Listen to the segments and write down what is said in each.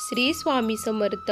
श्री स्वामी समर्थ.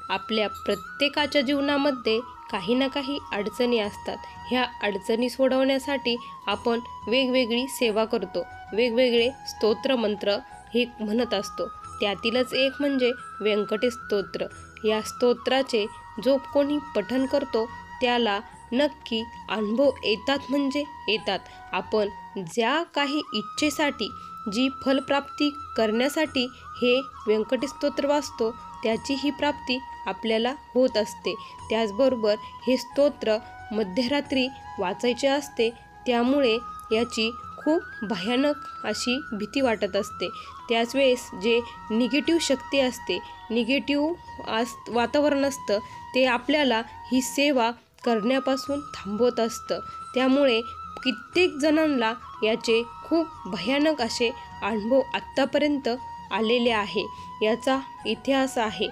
आपल्या प्रत्येकाच्या जीवनामध्ये काही ना काही अडचणी असतात. ह्या अडचणी सोडवण्यासाठी आपण वेगवेगळी सेवा करतो, वेगवेगळे स्तोत्र मंत्र हे म्हणत असतो. त्यातीलच एक म्हणजे व्यंकटेश स्तोत्र. या स्तोत्राचे जो कोणी पठण करतो त्याला नक्की अनुभव येतात म्हणजे येतात. आपण ज्या काही इच्छेसाठी, जी फलप्राप्ती करण्यासाठी हे व्यंकटेश स्तोत्र वाचतो त्याची ही प्राप्ती आपल्याला होत असते. त्याचबरोबर हे स्तोत्र मध्यरात्री वाचायचे असते, त्यामुळे याची खूप भयानक अशी भीती वाटत असते. त्याच वेळेस जे निगेटिव्ह शक्ती असते, निगेटिव्ह वातावरण असतं, ते आपल्याला ही सेवा करण्यापासून थांबवत असतं. त्यामुळे कित्येक जणांना याचे खूप भयानक असे अनुभव आत्तापर्यंत आलेले आहे. याचा इतिहास आहे.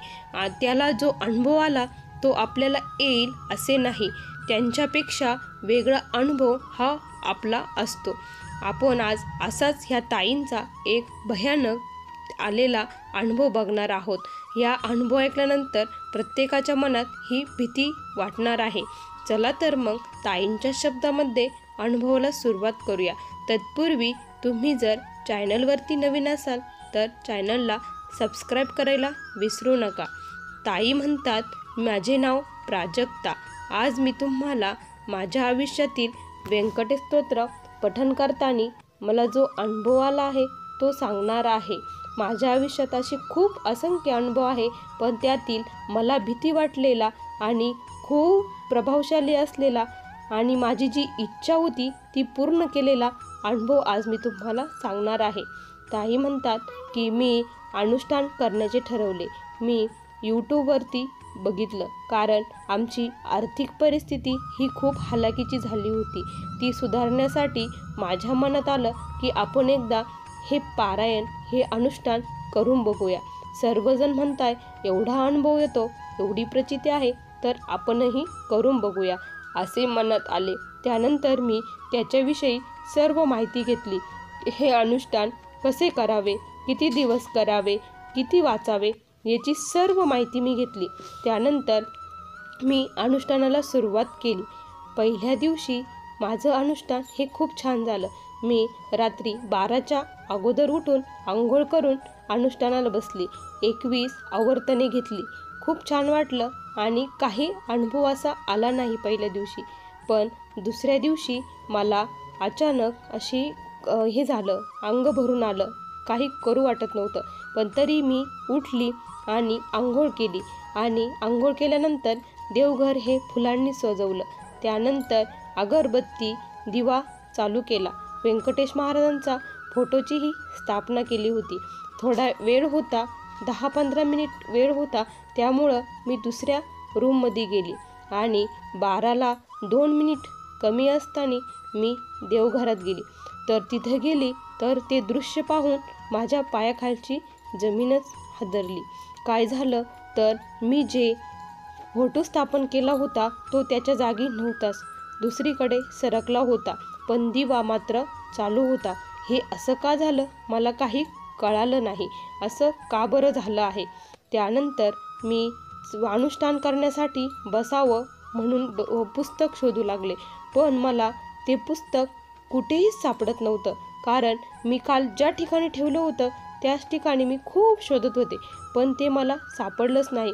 त्याला जो अनुभव आला तो आपल्याला येईल असे नाही, त्यांच्यापेक्षा वेगळा अनुभव हा आपला असतो. आपण आज असाच ह्या ताईंचा एक भयानक आलेला अनुभव बघणार आहोत. या अनुभव ऐकल्यानंतर प्रत्येकाच्या मनात ही भीती वाटणार आहे. चला तर मग ताईंच्या शब्दामध्ये अनुभवाला सुरुवात करूया. तत्पूर्वी तुम्ही जर चॅनलवरती नवीन असाल तर चॅनलला सबस्क्राईब करायला विसरू नका. ताई म्हणतात, माझे नाव प्राजक्ता. आज मी तुम्हाला माझ्या आयुष्यातील व्यंकटेश स्तोत्र पठण करताना मला जो अनुभव आला आहे तो सांगणार आहे. माझ्या आयुष्यात असे खूप असंख्य अनुभव आहे, पण त्यातील मला भीती वाटलेला आणि खूप प्रभावशाली असलेला आणि माझी जी इच्छा होती ती पूर्ण केलेला अनुभव आज मी तुम्हाला सांगणार आहे. ताई म्हणतात की मी अनुष्ठान करण्याचे ठरवले. मी यूट्यूबवरती बघितलं, कारण आमची आर्थिक परिस्थिती ही खूप हलाखीची झाली होती. ती सुधारण्यासाठी माझ्या मनात आलं की आपण एकदा हे पारायण, हे अनुष्ठान करून बघूया. सर्वजण म्हणताय एवढा अनुभव येतो, एवढी प्रचिती आहे, तर आपणही करून बघूया असे मनात आले. त्यानंतर मी त्याच्याविषयी सर्व माहिती घेतली. हे अनुष्ठान कसे करावे, किती दिवस करावे, किती वाचावे याची सर्व माहिती मी घेतली. त्यानंतर मी अनुष्ठानाला सुरुवात केली. पहिल्या दिवशी माझं अनुष्ठान हे खूप छान झालं. मी रात्री 12च्या अगोदर उठून आंघोळ करून अनुष्ठानाला बसली. 21 आवर्तने घेतली. खूप छान वाटलं आणि काही अनुभव असा आला नाही पहिल्या दिवशी. पण दुसऱ्या दिवशी मला अचानक अशी हे झालं, अंग भरून आलं, काही करू वाटत नव्हतं. पण तरी मी उठली आणि आंघोळ केली आणि आंघोळ केल्यानंतर देवघर हे फुलांनी सजवलं. त्यानंतर अगरबत्ती, दिवा चालू केला. व्यंकटेश महाराजांचा फोटोचीही स्थापना केली होती. थोडा वेळ होता, 10-15 मिनिट वेळ होता, त्यामुळं मी दुसऱ्या रूममध्ये गेली आणि 12ला 2 मिनिट कमी असताना मी देवघरात गेली. तर तिथे गेली तर ते दृश्य पाहून माझ्या पायाखालची जमीनच हादरली. काय झालं तर मी जे फोटो स्थापन केला होता तो त्याच्या जागी नव्हताच, दुसरीकडे सरकला होता, पण दिवा मात्र चालू होता. हे असं का झालं मला काही कळालं नाही. असं का बरं झालं आहे. त्यानंतर मी अनुष्ठान करण्यासाठी बसावं म्हणून पुस्तक शोधू लागले, पण मला ते पुस्तक कुठेही सापडत नव्हतं. कारण मी काल ज्या ठिकाणी ठेवलं होतं त्याच ठिकाणी मी खूप शोधत होते, पण ते मला सापडलंच नाही.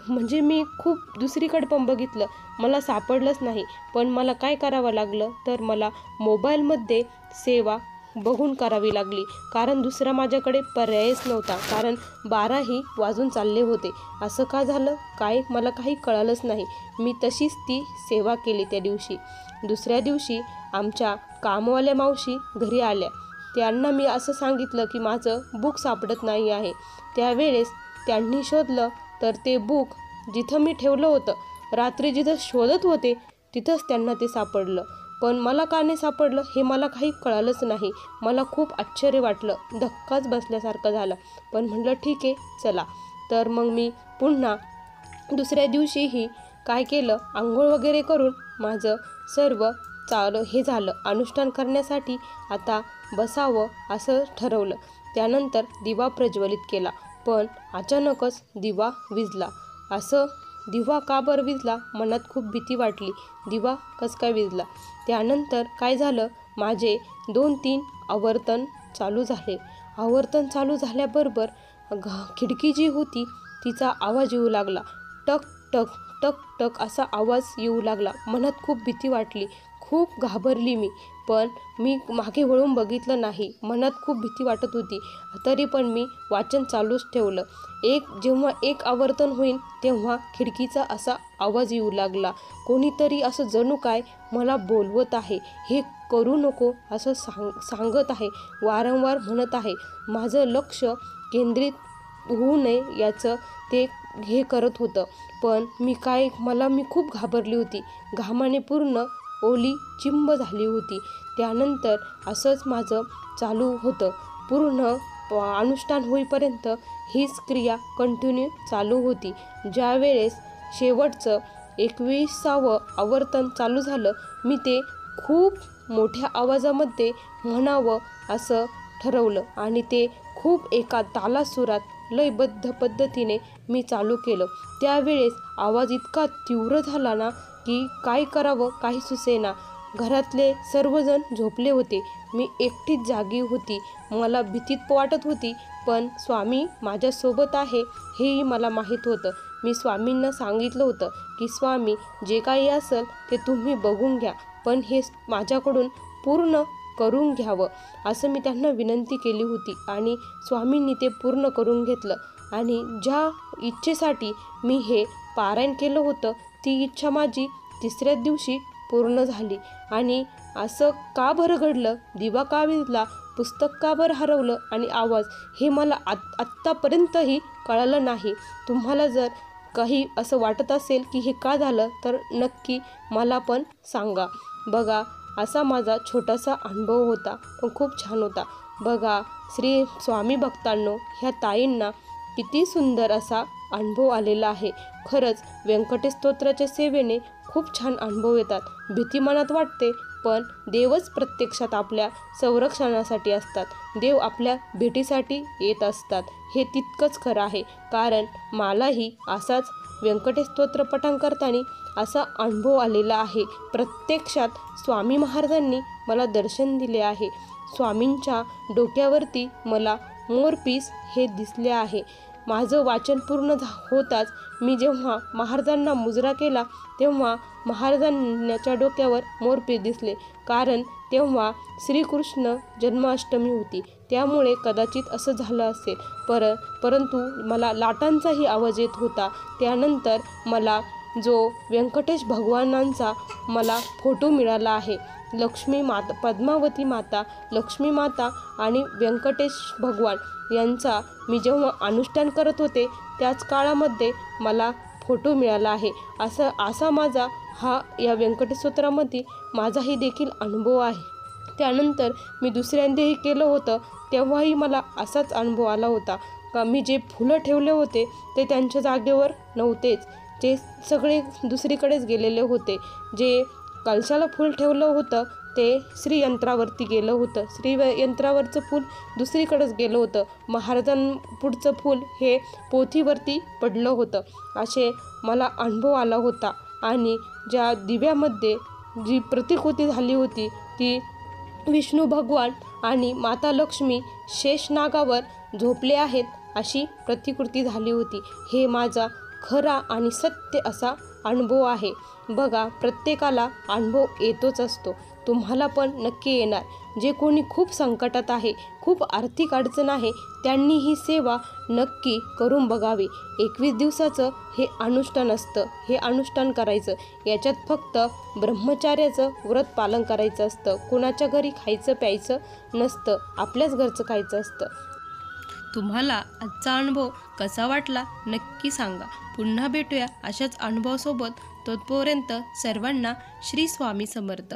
म्हणजे मी खूप दुसरीकडे पण बघितलं, मला सापडलंच नाही. पण मला काय करावं लागलं तर मला मोबाईलमध्ये सेवा बघून करावी लागली, कारण दुसरा माझ्याकडे पर्यायच नव्हता. कारण 12ही वाजून चालले होते. असं का झालं काय मला काही कळालंच नाही. मी तशीच ती सेवा केली त्या दिवशी. दुसऱ्या दिवशी आमच्या कामवाल्या मावशी घरी आल्या. त्यांना मी असं सांगितलं की माझं बुक सापडत नाही आहे. त्यावेळेस त्यांनी शोधलं तर ते बुक जिथं मी ठेवलं होतं, रात्री जिथं शोधत होते तिथंच त्यांना ते सापडलं. पण मला का नाही सापडलं हे मला काही कळालंच नाही. मला खूप आश्चर्य वाटलं, धक्काच बसल्यासारखं झालं. पण म्हटलं ठीक आहे चला. तर मग मी पुन्हा दुसऱ्या दिवशीही काय केलं, आंघोळ वगैरे करून माझं सर्व हे झालं. अनुष्ठान करण्यासाठी आता बसावं असं ठरवलं. त्यानंतर दिवा प्रज्वलित केला. पण अचानकच दिवा विझला. असं दिवा का बरं विझला? मनात खूप भीती वाटली. दिवा कसं काय विझला? त्यानंतर काय झालं, माझे 2-3 आवर्तन चालू झाले. आवर्तन चालू झाल्याबरोबर खिडकी जी होती तिचा आवाज येऊ लागला. टक टक टक टक असा आवाज येऊ लागला. मनात खूप भीती वाटली. खूप घाबरली मी. पण मी मागे वळून बघितलं नाही. मनात खूप भीती वाटत होती. तरी पण मी वाचन चालूच ठेवलं. जेव्हा एक आवर्तन होईल तेव्हा खिडकीचा असा आवाज येऊ लागला. कोणीतरी असं जणू काय मला बोलवत आहे. हे करू नको असं सांगत आहे. वारंवार म्हणत आहे. माझं लक्ष केंद्रित होऊ नये याचं ते हे करत होतं. पण मी खूप घाबरली होती. घामाने पूर्ण ओली चिंब झाली होती. त्यानंतर असंच माझं चालू होतं. पूर्ण अनुष्ठान होईपर्यंत हीच क्रिया कंटिन्यू चालू होती. ज्यावेळेस शेवटचं 21वे आवर्तन चालू झालं, मी ते खूप मोठ्या आवाजामध्ये म्हणावं असं ठरवलं आणि ते खूप एका तालासुरात लयबद्ध पद्धतीने मी चालू केलं. त्यावेळेस आवाज इतका तीव्र झाला ना की काय करावं काही सुचेना. घरातले सर्वजण झोपले होते. मी एकटीच जागी होती. मला भीतीत वाटत होती, पण स्वामी माझ्यासोबत आहे हेही मला माहीत होतं. मी स्वामींना सांगितलं होतं की स्वामी, जे काही असेल ते तुम्ही बघून घ्या, पण हे माझ्याकडून पूर्ण करून घ्यावं असं मी त्यांना विनंती केली होती. आणि स्वामींनी ते पूर्ण करून घेतलं. आणि ज्या इच्छेसाठी मी हे पारायण केलं होतं ती इच्छा माझी 3ऱ्या दिवशी पूर्ण झाली. आणि असं का बरं घडलं, दिवा का विझला, पुस्तक का बरं हरवलं आणि आवाज, हे मला आत्तापर्यंतही कळलं नाही. तुम्हाला जर काही असं वाटत असेल की हे का झालं तर नक्की मला पण सांगा. बघा, असा माझा छोटासा अनुभव होता, पण खूप छान होता. बघा, श्री स्वामी भक्तांनो, ह्या ताईंना किती सुंदर असा अनुभव आलेला आहे. खरंच व्यंकटेश स्तोत्राच्या सेवेने खूप छान अनुभव येतात. भीती मनात वाटते, पण देवच प्रत्यक्षात आपल्या संरक्षणासाठी असतात. देव आपल्या भेटीसाठी येत असतात. हे तितकंच खरं आहे. कारण मलाही असाच व्यंकटेश स्तोत्र पठण करताना असा अनुभव आलेला आहे. प्रत्यक्षात स्वामी महाराजांनी मला दर्शन दिले आहे. स्वामींच्या डोक्यावरती मला मोरपीस हे दिसले आहे. माझं वाचन पूर्ण होताच मी जेव्हा महाराजांना मुजरा केला तेव्हा महाराजांच्या डोक्यावर मोरपीस दिसले. कारण तेव्हा श्रीकृष्ण जन्माष्टमी होती, त्यामुळे कदाचित असं झालं असेल. परंतु मला लाटांचाही आवाज येत होता. त्यानंतर मला जो व्यंकटेश भगवानांचा मला फोटो मिळाला आहे. लक्ष्मी माता, पद्मावती माता, लक्ष्मी माता आणि व्यंकटेश भगवान यांचा मी जेव्हा अनुष्ठान करत होते त्याच काळामध्ये मला फोटो मिळाला आहे. असा माझा या व्यंकटेश स्तोत्रामध्ये माझाही देखील अनुभव आहे. त्यानंतर मी दुसऱ्यांदाही केलं होतं तेव्हाही मला असाच अनुभव आला होता का मी जे फुलं ठेवले होते ते त्यांच्या जागेवर नव्हतेच. ते सगळे दुसरीकडेच गेलेले होते. जे कलशाला फूल ठेवलं होतं ते श्रीयंत्रावरती गेलं होतं. श्रीयंत्रावरचं फूल दुसरीकडेच गेलं होतं. महाराजांपुढचं फूल हे पोथीवरती पडलं होतं. असे मला अनुभव आला होता. आणि ज्या दिव्यामध्ये जी प्रतिकृती झाली होती ती विष्णू भगवान आणि माता लक्ष्मी शेषनागावर झोपले आहेत अशी प्रतिकृती झाली होती. हे माझा खरा आणि सत्य असा अनुभव आहे. बघा, प्रत्येकाला अनुभव येतोच असतो. तुम्हाला पण नक्की येणार. जे कोणी खूप संकटात आहे, खूप आर्थिक अडचण आहे, त्यांनी ही सेवा नक्की करून बघावी. 21 दिवसाचं हे अनुष्ठान असतं. हे अनुष्ठान करायचं. याच्यात फक्त ब्रह्मचार्याचं व्रत पालन करायचं असतं. कोणाच्या घरी खायचं प्यायचं नसतं. आपल्याच घरचं खायचं असतं. तुम्हाला आजचा अनुभव कसा वाटला नक्की सांगा. पुन्हा भेटूया अशाच अनुभवासोबत. तोपर्यंत सर्वांना श्री स्वामी समर्थ.